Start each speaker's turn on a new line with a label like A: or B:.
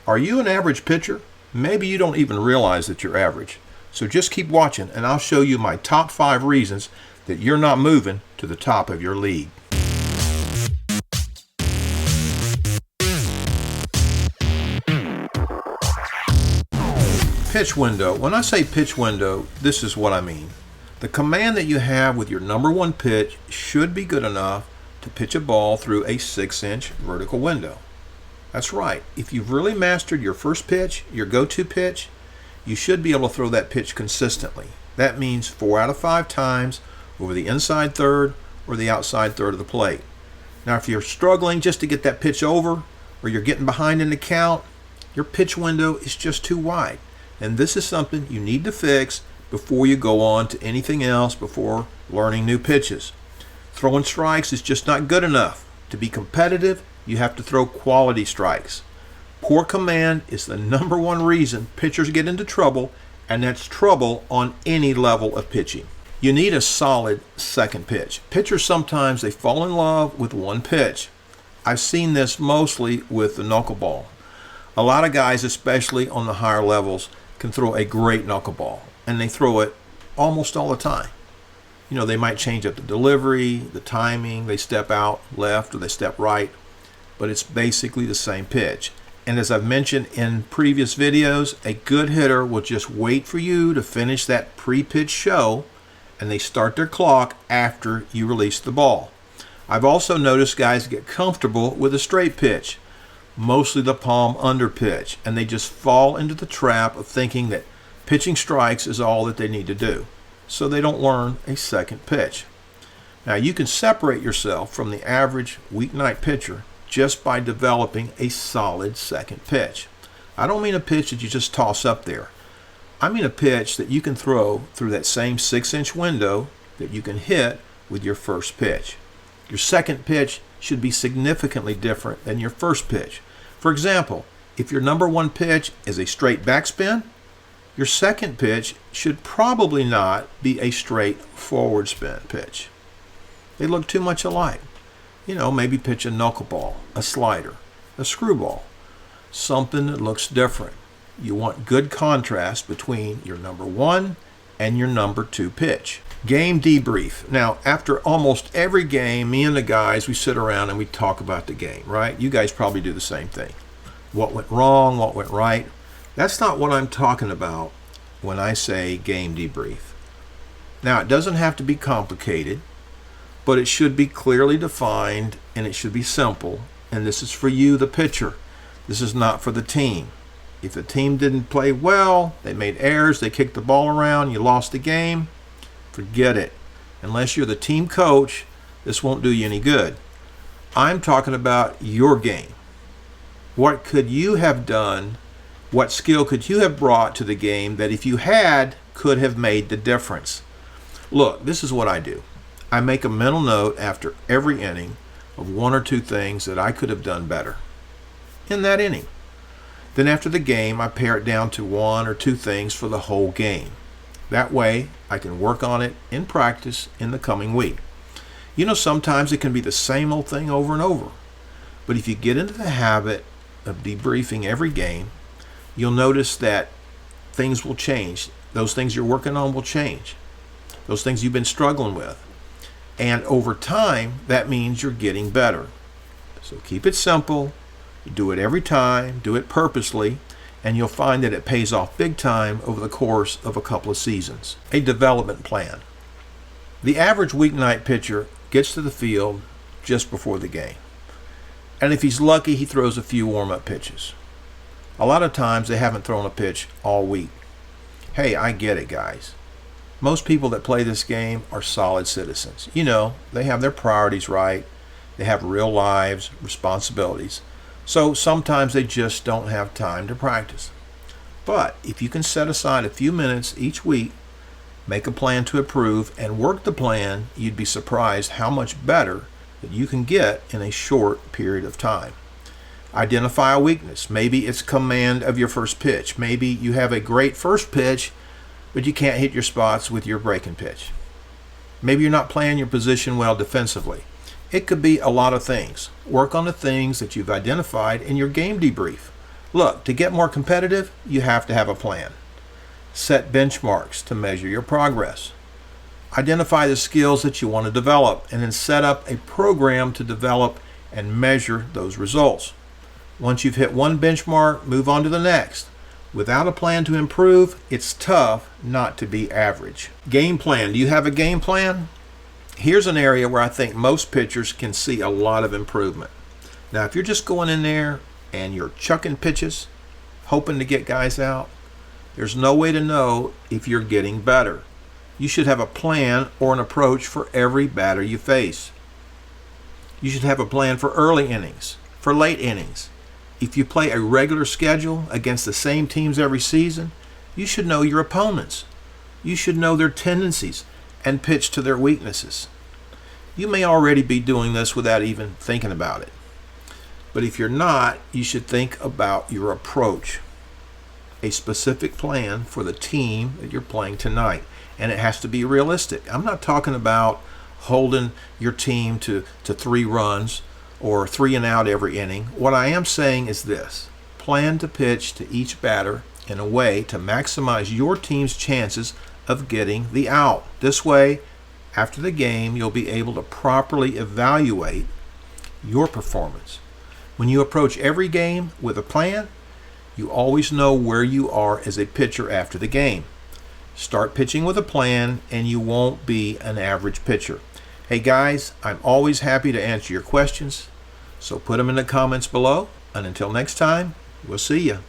A: Are you an average pitcher? Maybe you don't even realize that you're average. So just keep watching and I'll show you my top 5 reasons that you're not moving to the top of your league. Pitch window. When I say pitch window, this is what I mean. The command that you have with your number 1 pitch should be good enough to pitch a ball through a 6-inch vertical window. That's right. If you've really mastered your first pitch, your go-to pitch, you should be able to throw that pitch consistently. That means 4 out of 5 times over the inside third or the outside third of the plate. Now, if you're struggling just to get that pitch over or you're getting behind in the count, your pitch window is just too wide. And this is something you need to fix before you go on to anything else before learning new pitches. Throwing strikes is just not good enough. To be competitive, you have to throw quality strikes. Poor command is the number 1 reason pitchers get into trouble, and that's trouble on any level of pitching. You need a solid second pitch. Pitchers sometimes they fall in love with one pitch. I've seen this mostly with the knuckleball. A lot of guys, especially on the higher levels, can throw a great knuckleball, and they throw it almost all the time. You know, they might change up the delivery, the timing, they step out left or they step right, but it's basically the same pitch. And as I've mentioned in previous videos, a good hitter will just wait for you to finish that pre-pitch show, and they start their clock after you release the ball. I've also noticed guys get comfortable with a straight pitch, mostly the palm under pitch, and they just fall into the trap of thinking that pitching strikes is all that they need to do, so they don't learn a second pitch. Now, you can separate yourself from the average weeknight pitcher just by developing a solid second pitch. I don't mean a pitch that you just toss up there. I mean a pitch that you can throw through that same 6-inch window that you can hit with your first pitch. Your second pitch should be significantly different than your first pitch. For example, if your number 1 pitch is a straight backspin, your second pitch should probably not be a straight forward spin pitch. They look too much alike. You know, maybe pitch a knuckleball, a slider, a screwball, something that looks different. You want good contrast between your number 1 and your number 2 pitch. Game debrief. Now, after almost every game, me and the guys, we sit around and we talk about the game, right? You guys probably do the same thing. What went wrong? What went right? That's not what I'm talking about when I say game debrief. Now, it doesn't have to be complicated, but it should be clearly defined and it should be simple. And this is for you, the pitcher. This is not for the team. If the team didn't play well, they made errors, they kicked the ball around, you lost the game, forget it. Unless you're the team coach, this won't do you any good. I'm talking about your game. What could you have done? What skill could you have brought to the game that if you had, could have made the difference? Look, this is what I do. I make a mental note after every inning of 1 or 2 things that I could have done better in that inning. Then after the game, I pare it down to 1 or 2 things for the whole game. That way, I can work on it in practice in the coming week. You know, sometimes it can be the same old thing over and over. But if you get into the habit of debriefing every game, you'll notice that things will change. Those things you're working on will change. Those things you've been struggling with. And over time, that means you're getting better. So keep it simple. Do it every time. Do it purposely. And you'll find that it pays off big time over the course of a couple of seasons. A development plan. The average weeknight pitcher gets to the field just before the game. And if he's lucky, he throws a few warm-up pitches. A lot of times they haven't thrown a pitch all week. Hey, I get it, guys. Most people that play this game are solid citizens. You know, they have their priorities right. They have real lives, responsibilities. So sometimes they just don't have time to practice. But if you can set aside a few minutes each week, make a plan to improve, and work the plan, you'd be surprised how much better that you can get in a short period of time. Identify a weakness. Maybe it's command of your first pitch. Maybe you have a great first pitch, but you can't hit your spots with your breaking pitch. Maybe you're not playing your position well defensively. It could be a lot of things. Work on the things that you've identified in your game debrief. Look, to get more competitive, you have to have a plan. Set benchmarks to measure your progress. Identify the skills that you want to develop, and then set up a program to develop and measure those results. Once you've hit one benchmark, move on to the next. Without a plan to improve, it's tough not to be average. Game plan. Do you have a game plan? Here's an area where I think most pitchers can see a lot of improvement. Now, if you're just going in there and you're chucking pitches, hoping to get guys out, there's no way to know if you're getting better. You should have a plan or an approach for every batter you face. You should have a plan for early innings, for late innings. If you play a regular schedule against the same teams every season, you should know your opponents. You should know their tendencies and pitch to their weaknesses. You may already be doing this without even thinking about it. But if you're not, you should think about your approach. A specific plan for the team that you're playing tonight. And it has to be realistic. I'm not talking about holding your team to 3 runs or 3 and out every inning. What I am saying is this: plan to pitch to each batter in a way to maximize your team's chances of getting the out. This way, after the game, you'll be able to properly evaluate your performance. When you approach every game with a plan, you always know where you are as a pitcher after the game. Start pitching with a plan and you won't be an average pitcher. Hey guys, I'm always happy to answer your questions, so put them in the comments below. And until next time, we'll see you.